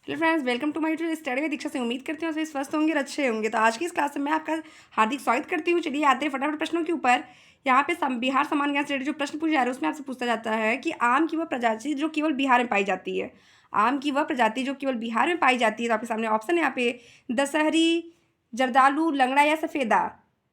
Hello friends, welcome to my YouTube study with Diksha से। उम्मीद करती हूँ सभी स्वस्थ होंगे और अच्छे होंगे। तो आज की इस क्लास में मैं आपका हार्दिक स्वागत करती हूँ। चलिए आते हैं फटाफट प्रश्नों के ऊपर। यहाँ पे बिहार समान ज्ञान से रिलेटेड जो प्रश्न पूछे जा रहे हैं उसमें आपसे पूछा जाता है कि आम की वह प्रजाति जो केवल बिहार में पाई जाती है। आम की वह प्रजाति जो केवल बिहार में पाई जाती है। तो आपके सामने ऑप्शन है यहाँ पे दशहरी, जर्दालू, लंगड़ा या सफ़ेदा।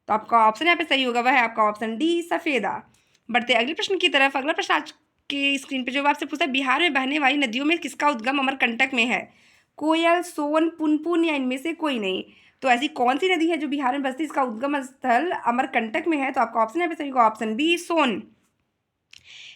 तो आपका ऑप्शन यहाँ पे सही होगा, वह है आपका ऑप्शन डी, सफ़ेदा। बढ़ते अगले प्रश्न की तरफ। अगला प्रश्न आज की स्क्रीन पे जो आपसे पूछा है, बिहार में बहने वाली नदियों में किसका उद्गम अमरकंटक में है? कोयल, सोन, पुनपुन या इनमें से कोई नहीं। तो ऐसी कौन सी नदी है जो बिहार में बसती है, इसका उद्गम स्थल अमरकंटक में है? तो आपका ऑप्शन यहाँ पे सही होगा, ऑप्शन बी, सोन।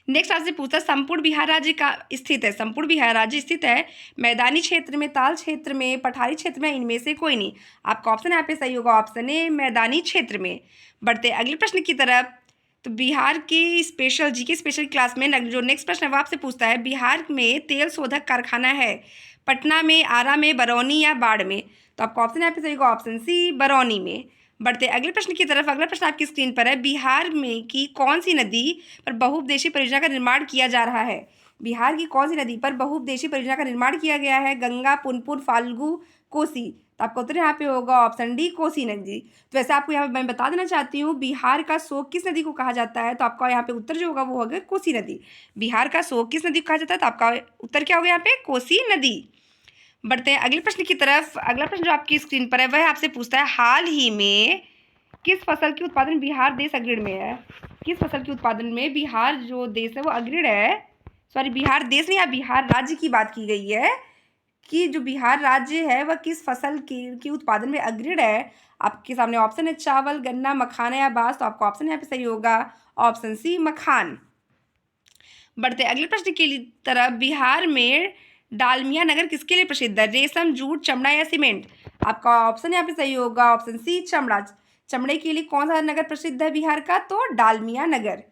नेक्स्ट आपसे पूछता है, संपूर्ण बिहार राज्य का स्थित है। संपूर्ण बिहार राज्य स्थित है मैदानी क्षेत्र में, ताल क्षेत्र में, पठारी क्षेत्र में, इनमें से कोई नहीं। आपका ऑप्शन यहाँ पे सही होगा, ऑप्शन ए, मैदानी क्षेत्र में। बढ़ते अगले प्रश्न की तरफ। तो बिहार की स्पेशल जीके स्पेशल क्लास में जो नेक्स्ट प्रश्न है वो आपसे पूछता है, बिहार में तेल शोधक कारखाना है पटना में, आरा में, बरौनी या बाढ़ में? तो आपका ऑप्शन यहाँ पे सही होगा, ऑप्शन सी, बरौनी में। बढ़ते अगले प्रश्न की तरफ। अगला प्रश्न आपकी स्क्रीन पर है, बिहार में की कौन सी नदी पर बहुउद्देशीय परियोजना का निर्माण किया जा रहा है? बिहार की कौन सी नदी पर बहुउद्देशीय परियोजना का निर्माण किया गया है? गंगा, पुनपुन, फाल्गु, कोसी। तो आपका उत्तर यहाँ पे होगा, ऑप्शन डी, कोसी नदी। तो वैसे आपको यहाँ पे मैं बता देना चाहती हूँ, बिहार का शोक किस नदी को कहा जाता है? तो आपका यहाँ पे उत्तर जो होगा वो होगा कोसी नदी। बिहार का शोक किस नदी को कहा जाता है? तो आपका उत्तर क्या होगा यहाँ पे, कोसी नदी। बढ़ते हैं अगले प्रश्न की तरफ। अगला प्रश्न जो आपकी स्क्रीन पर है वह आपसे पूछता है, हाल ही में किस फसल के उत्पादन बिहार देश अग्रणी में है? किस फसल के उत्पादन में बिहार जो देश है वो अग्रणी है? सॉरी, बिहार देश नहीं, यहाँ बिहार राज्य की बात की गई है कि जो बिहार राज्य है वह किस फसल की उत्पादन में अग्रणी है। आपके सामने ऑप्शन है चावल, गन्ना, मखाना या बांस। तो आपका ऑप्शन यहाँ पे सही होगा, ऑप्शन सी, मखान। बढ़ते अगले प्रश्न की तरफ। बिहार में डालमिया नगर किसके लिए प्रसिद्ध है? रेशम, जूट, चमड़ा या सीमेंट? आपका ऑप्शन यहाँ पे सही होगा, ऑप्शन सी, चमड़ा। चमड़े के लिए कौन सा नगर प्रसिद्ध है बिहार का? तो डालमिया नगर।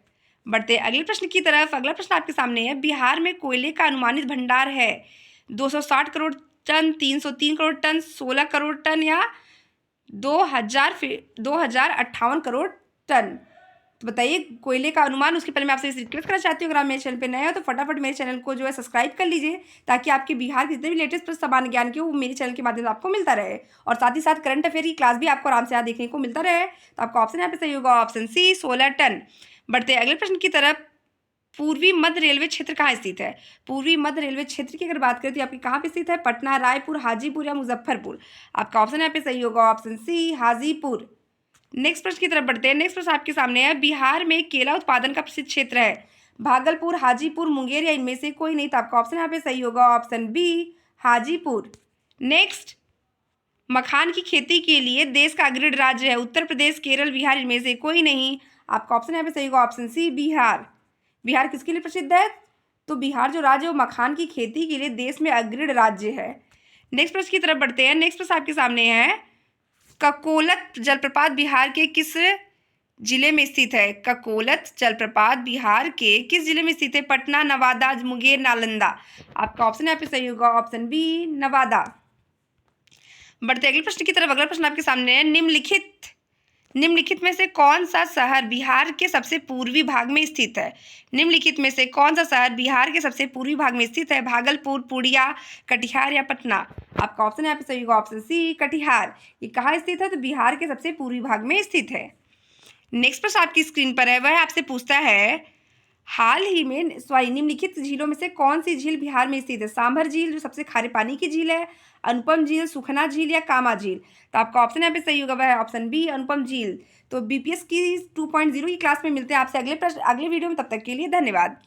बढ़ते अगले प्रश्न की तरफ। अगला प्रश्न आपके सामने है, बिहार में कोयले का अनुमानित भंडार है 260 crore ton, 303 crore ton, 16 crore ton या 2058 करोड़ टन? तो बताइए कोयले का अनुमान। उसके पहले मैं आपसे रिक्वेस्ट करना चाहती हूँ, अगर आप मेरे चैनल पे नए हो तो फटाफट मेरे चैनल को जो है सब्सक्राइब कर लीजिए, ताकि आपके बिहार के जितने भी लेटेस्ट सामान्य ज्ञान के वो मेरे चैनल के माध्यम से आपको मिलता रहे, और साथ ही साथ करंट अफेयर की क्लास भी आपको आराम से यहाँ देखने को मिलता रहे। तो आपका ऑप्शन यहाँ पे सही होगा, ऑप्शन सी, 16 टन। बढ़ते अगले प्रश्न की तरफ। पूर्वी मध्य रेलवे क्षेत्र कहाँ स्थित है? पूर्वी मध्य रेलवे क्षेत्र की अगर बात करें तो आपकी कहाँ पे स्थित है? पटना, रायपुर, हाजीपुर या मुजफ्फरपुर? आपका ऑप्शन यहाँ पे सही होगा, ऑप्शन सी, हाजीपुर। नेक्स्ट प्रश्न की तरफ बढ़ते हैं। नेक्स्ट प्रश्न आपके सामने है, बिहार में केला उत्पादन का प्रसिद्ध क्षेत्र है भागलपुर, हाजीपुर, मुंगेर या इनमें से कोई नहीं? तो आपका ऑप्शन यहाँ पे सही होगा, ऑप्शन बी, हाजीपुर। नेक्स्ट, मखान की खेती के लिए देश का अग्रणी राज्य है उत्तर प्रदेश, केरल, बिहार, इनमें से कोई नहीं? आपका ऑप्शन यहाँ पे सही होगा, ऑप्शन सी, बिहार। बिहार किसके लिए प्रसिद्ध है? तो बिहार जो राज्य है वो मखान की खेती के लिए देश में अग्रणी राज्य है। नेक्स्ट प्रश्न की तरफ बढ़ते हैं। नेक्स्ट प्रश्न आपके सामने है, ककोलत जलप्रपात बिहार के किस जिले में स्थित है? ककोलत जलप्रपात बिहार के किस जिले में स्थित है? पटना, नवादा, मुंगेर, नालंदा? आपका ऑप्शन यहाँ पे सही होगा, ऑप्शन बी, नवादा। बढ़ते अगले प्रश्न की तरफ। अगला प्रश्न आपके सामने है, निम्नलिखित में से कौन सा शहर बिहार के सबसे पूर्वी भाग में स्थित है? निम्नलिखित में से कौन सा शहर बिहार के सबसे पूर्वी भाग में स्थित है? भागलपुर, पूर्णिया, कटिहार या पटना? आपका ऑप्शन यहाँ पे सही होगा, ऑप्शन सी, कटिहार। ये कहाँ स्थित है? तो बिहार के सबसे पूर्वी भाग में स्थित है। नेक्स्ट प्रश्न आपकी स्क्रीन पर है, वह आपसे पूछता है, हाल ही में निम्नलिखित झीलों में से कौन सी झील बिहार में स्थित है? सांभर झील जो सबसे खारे पानी की झील है, अनुपम झील, सुखना झील या कामा झील? तो आपका ऑप्शन यहाँ पे सही होगा, वह है ऑप्शन बी, अनुपम झील। तो बीपीएस की 2.0 की क्लास में मिलते हैं आपसे अगले वीडियो में। तब तक के लिए धन्यवाद।